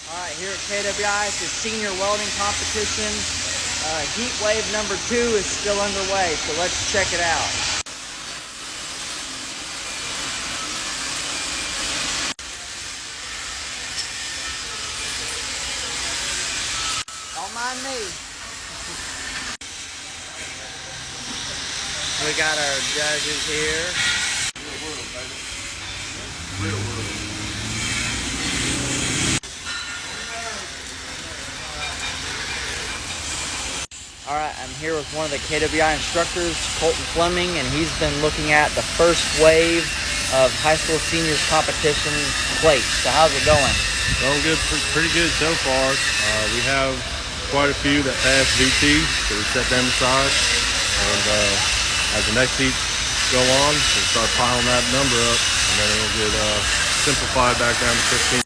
Alright, here at KWI, it's the senior welding competition. Heat wave number 2 is still underway, so let's check it out. Don't mind me. We got our judges here. Real world, baby. Real world. Alright, I'm here with one of the KWI instructors, Colton Fleming, and he's been looking at the first wave of high school seniors competition plates. So how's it going? Going good, pretty good so far. We have quite a few that passed VT, so we set them aside. And as the next heats go on, we'll start piling that number up, and then it'll get simplified back down to 15.